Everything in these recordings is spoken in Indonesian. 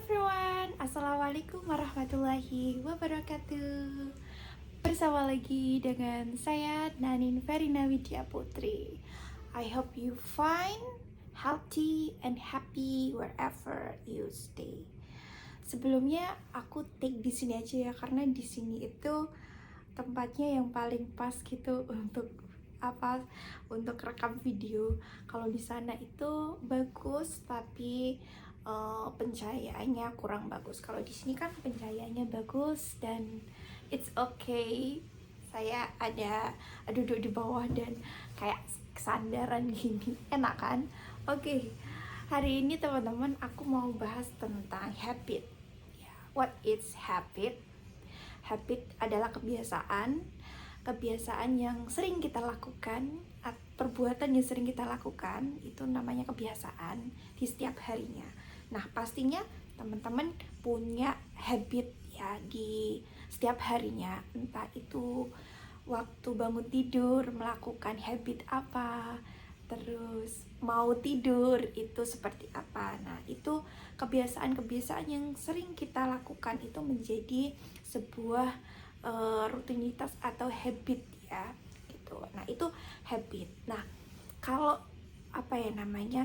everyone, Assalamualaikum warahmatullahi wabarakatuh. Bersama lagi dengan saya Nanin Verina Widya Putri. I hope you fine, healthy, and happy wherever you stay. Sebelumnya aku take di sini aja ya, karena di sini itu tempatnya yang paling pas gitu untuk rekam video. Kalau di sana itu bagus, tapi pencahayaannya kurang bagus. Kalau di sini kan pencahayaannya bagus dan it's okay. Saya ada duduk di bawah dan kayak kesandaran gini, enak kan? Oke. Hari ini teman-teman aku mau bahas tentang habit. What is habit? Habit adalah kebiasaan yang sering kita lakukan, perbuatan yang sering kita lakukan, itu namanya kebiasaan di setiap harinya. Nah, pastinya teman-teman punya habit ya di setiap harinya, entah itu waktu bangun tidur melakukan habit apa, terus mau tidur itu seperti apa. Nah, itu kebiasaan-kebiasaan yang sering kita lakukan itu menjadi sebuah rutinitas atau habit ya gitu. Nah, itu habit. Nah, kalau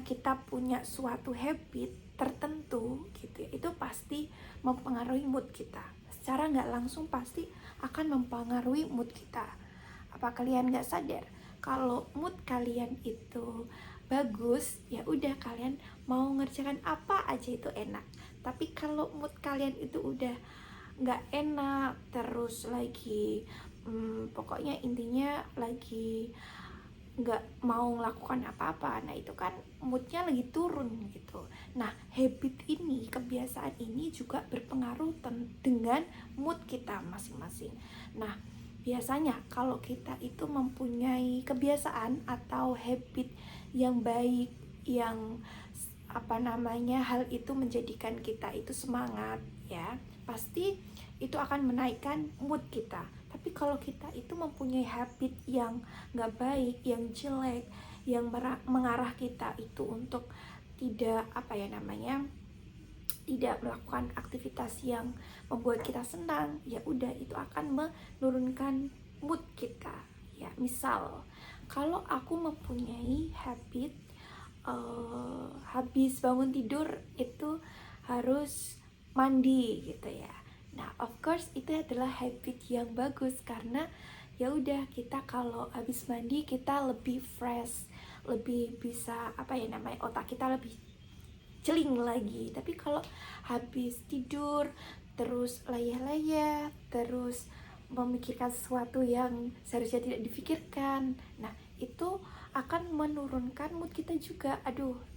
kita punya suatu habit tertentu gitu ya, itu pasti mempengaruhi mood kita. Secara nggak langsung pasti akan mempengaruhi mood kita. Apa kalian nggak sadar kalau mood kalian itu bagus, ya udah kalian mau ngerjakan apa aja itu enak. Tapi kalau mood kalian itu udah nggak enak, terus lagi pokoknya intinya lagi nggak mau melakukan apa-apa, nah itu kan moodnya lagi turun gitu. Nah, habit ini, kebiasaan ini juga berpengaruh dengan mood kita masing-masing. Nah, biasanya kalau kita itu mempunyai kebiasaan atau habit yang baik, yang hal itu menjadikan kita itu semangat ya, pasti itu akan menaikkan mood kita. Tapi kalau kita itu mempunyai habit yang nggak baik, yang jelek, yang mengarah kita itu untuk tidak tidak melakukan aktivitas yang membuat kita senang, ya udah itu akan menurunkan mood kita ya. Misal kalau aku mempunyai habit habis bangun tidur itu harus mandi gitu ya. Nah, of course itu adalah habit yang bagus, karena ya udah, kita kalau habis mandi kita lebih fresh, lebih bisa otak kita lebih celing lagi. Tapi kalau habis tidur terus layah-layah, terus memikirkan sesuatu yang seharusnya tidak difikirkan, nah itu akan menurunkan mood kita juga.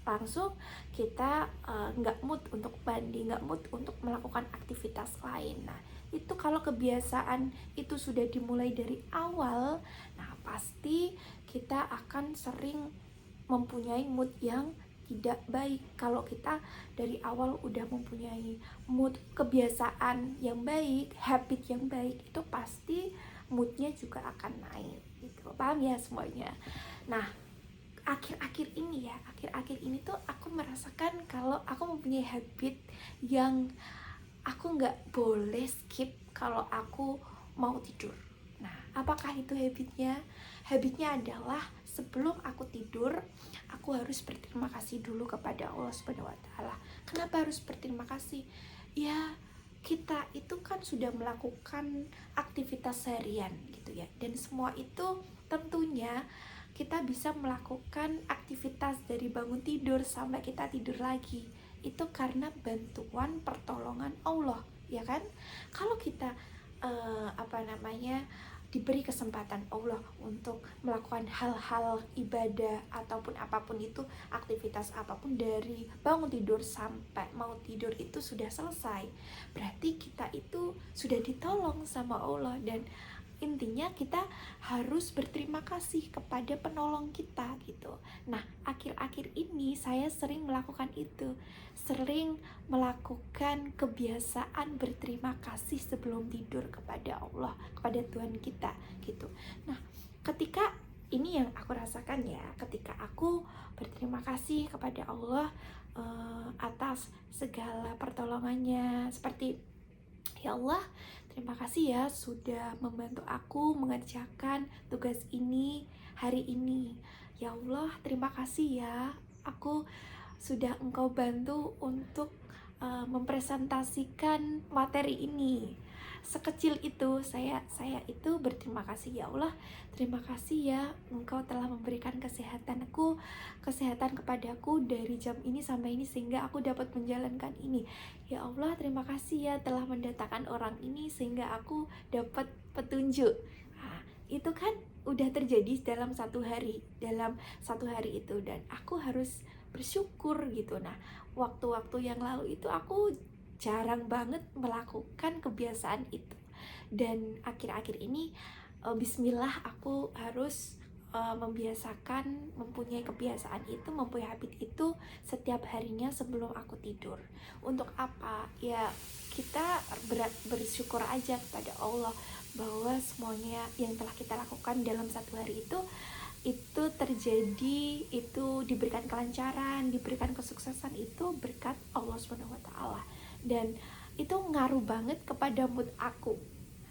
Langsung kita nggak mood untuk mandi, nggak mood untuk melakukan aktivitas lain. Nah, itu kalau kebiasaan itu sudah dimulai dari awal, nah pasti kita akan sering mempunyai mood yang tidak baik. Kalau kita dari awal udah mempunyai mood, kebiasaan yang baik, habit yang baik, itu pasti moodnya juga akan naik gitu. Paham ya semuanya? Nah, akhir-akhir ini tuh aku merasakan kalau aku mempunyai habit yang aku nggak boleh skip kalau aku mau tidur. Nah, apakah itu habitnya? Habitnya adalah sebelum aku tidur, aku harus berterima kasih dulu kepada Allah Subhanahu wa Ta'ala. Kenapa harus berterima kasih? Ya, kita itu kan sudah melakukan aktivitas seharian gitu ya, dan semua itu tentunya kita bisa melakukan aktivitas dari bangun tidur sampai kita tidur lagi itu karena bantuan pertolongan Allah, ya kan? Kalau kita diberi kesempatan Allah untuk melakukan hal-hal ibadah ataupun apapun itu, aktivitas apapun dari bangun tidur sampai mau tidur itu sudah selesai, berarti kita itu sudah ditolong sama Allah. Dan intinya kita harus berterima kasih kepada penolong kita gitu. Nah, akhir-akhir ini saya sering melakukan itu, sering melakukan kebiasaan berterima kasih sebelum tidur kepada Allah, kepada Tuhan kita gitu. Nah, ketika ini yang aku rasakan ya ketika aku berterima kasih kepada Allah atas segala pertolongannya. Seperti, ya Allah, terima kasih ya sudah membantu aku mengerjakan tugas ini hari ini. Ya Allah, terima kasih ya, aku sudah Engkau bantu untuk mempresentasikan materi ini. Sekecil itu saya itu berterima kasih, ya Allah, terima kasih ya Engkau telah memberikan kesehatan kepadaku dari jam ini sampai ini sehingga aku dapat menjalankan ini. Ya Allah, terima kasih ya telah mendatangkan orang ini sehingga aku dapat petunjuk. Nah, itu kan udah terjadi dalam satu hari itu, dan aku harus bersyukur gitu. Nah, waktu-waktu yang lalu itu aku jarang banget melakukan kebiasaan itu, dan akhir-akhir ini bismillah aku harus membiasakan, mempunyai kebiasaan itu, mempunyai habit itu setiap harinya sebelum aku tidur. Untuk apa? Ya kita bersyukur aja kepada Allah bahwa semuanya yang telah kita lakukan dalam satu hari itu terjadi, itu diberikan kelancaran, diberikan kesuksesan, itu berkat Allah SWT. Dan itu ngaruh banget kepada mood aku.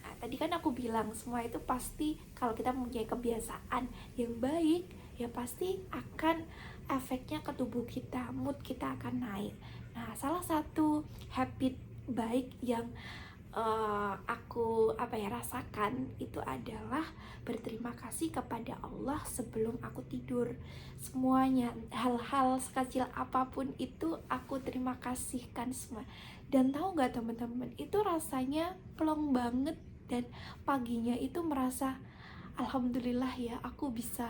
Nah, tadi kan aku bilang semua itu pasti kalau kita mempunyai kebiasaan yang baik, ya pasti akan efeknya ke tubuh kita, mood kita akan naik. Nah, salah satu habit baik yang aku rasakan itu adalah berterima kasih kepada Allah sebelum aku tidur. Semuanya, hal-hal sekecil apapun itu aku terima kasihkan semua. Dan tahu nggak teman-teman, itu rasanya plong banget, dan paginya itu merasa alhamdulillah ya aku bisa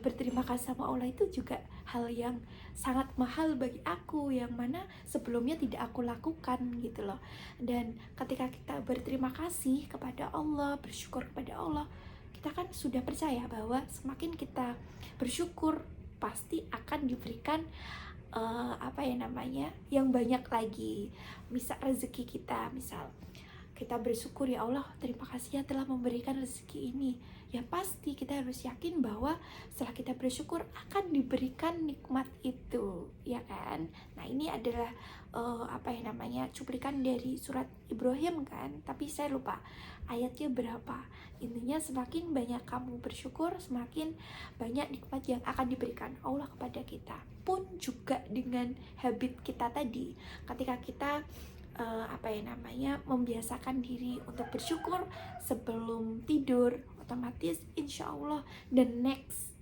berterima kasih sama Allah. Itu juga hal yang sangat mahal bagi aku, yang mana sebelumnya tidak aku lakukan gitu loh. Dan ketika kita berterima kasih kepada Allah, bersyukur kepada Allah, kita kan sudah percaya bahwa semakin kita bersyukur pasti akan diberikan yang banyak lagi. Misal rezeki kita, misal kita bersyukur, ya Allah terima kasih ya telah memberikan rezeki ini, ya pasti kita harus yakin bahwa setelah kita bersyukur akan diberikan nikmat itu, ya kan. Nah, ini adalah cuplikan dari surat Ibrahim kan, tapi saya lupa ayatnya berapa. Intinya semakin banyak kamu bersyukur, semakin banyak nikmat yang akan diberikan Allah kepada kita. Pun juga dengan habit kita tadi, ketika kita membiasakan diri untuk bersyukur sebelum tidur, otomatis insya Allah the next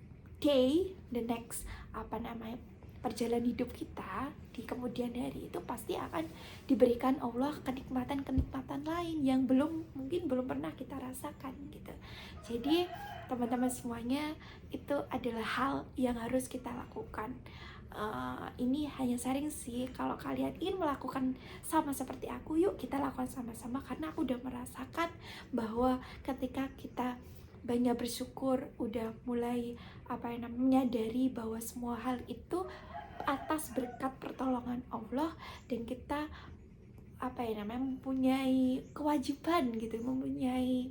perjalanan hidup kita di kemudian hari itu pasti akan diberikan Allah kenikmatan lain yang mungkin belum pernah kita rasakan gitu. Jadi teman-teman semuanya, itu adalah hal yang harus kita lakukan. Ini hanya sharing sih. Kalau kalian ingin melakukan sama seperti aku, yuk kita lakukan sama-sama, karena aku udah merasakan bahwa ketika kita banyak bersyukur, udah mulai menyadari bahwa semua hal itu atas berkat pertolongan Allah, dan kita mempunyai kewajiban gitu, mempunyai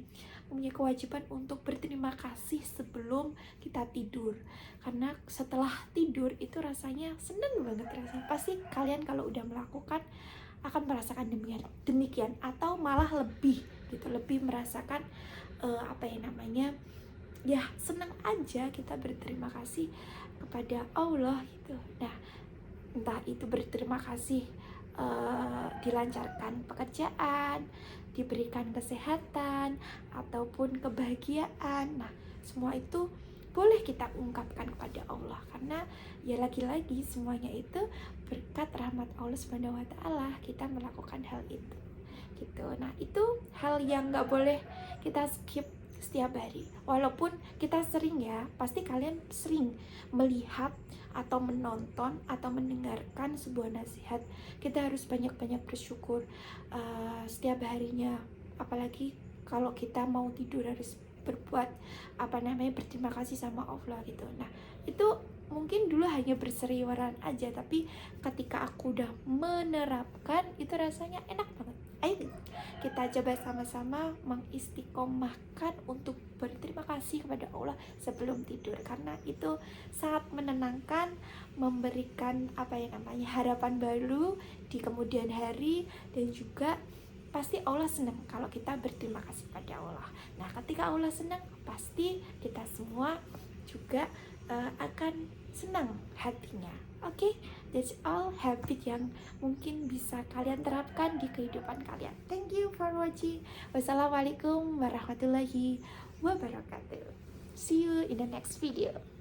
kewajiban untuk berterima kasih sebelum kita tidur. Karena setelah tidur itu rasanya seneng banget rasanya. Pasti kalian kalau udah melakukan akan merasakan demikian atau malah lebih gitu, lebih merasakan ya senang aja kita berterima kasih kepada Allah gitu. Nah, entah itu berterima kasih dilancarkan pekerjaan, diberikan kesehatan, ataupun kebahagiaan. Nah, semua itu boleh kita ungkapkan kepada Allah, karena ya lagi-lagi semuanya itu berkat rahmat Allah Subhanahu wa Ta'ala kita melakukan hal itu gitu. Nah, itu hal yang nggak boleh kita skip setiap hari. Walaupun kita sering, ya pasti kalian sering melihat atau menonton atau mendengarkan sebuah nasihat, kita harus banyak-banyak bersyukur setiap harinya. Apalagi kalau kita mau tidur harus berbuat berterima kasih sama Allah gitu. Nah, itu mungkin dulu hanya berseliweran aja, tapi ketika aku udah menerapkan itu rasanya enak banget. Ayo kita coba sama-sama mengistiqomahkan untuk berterima kasih kepada Allah sebelum tidur, karena itu sangat menenangkan, memberikan harapan baru di kemudian hari, dan juga pasti Allah senang kalau kita berterima kasih pada Allah. Nah, ketika Allah senang, pasti kita semua juga akan senang hatinya. Oke, that's all habit yang mungkin bisa kalian terapkan di kehidupan kalian. Thank you for watching. Wassalamualaikum warahmatullahi wabarakatuh. See you in the next video.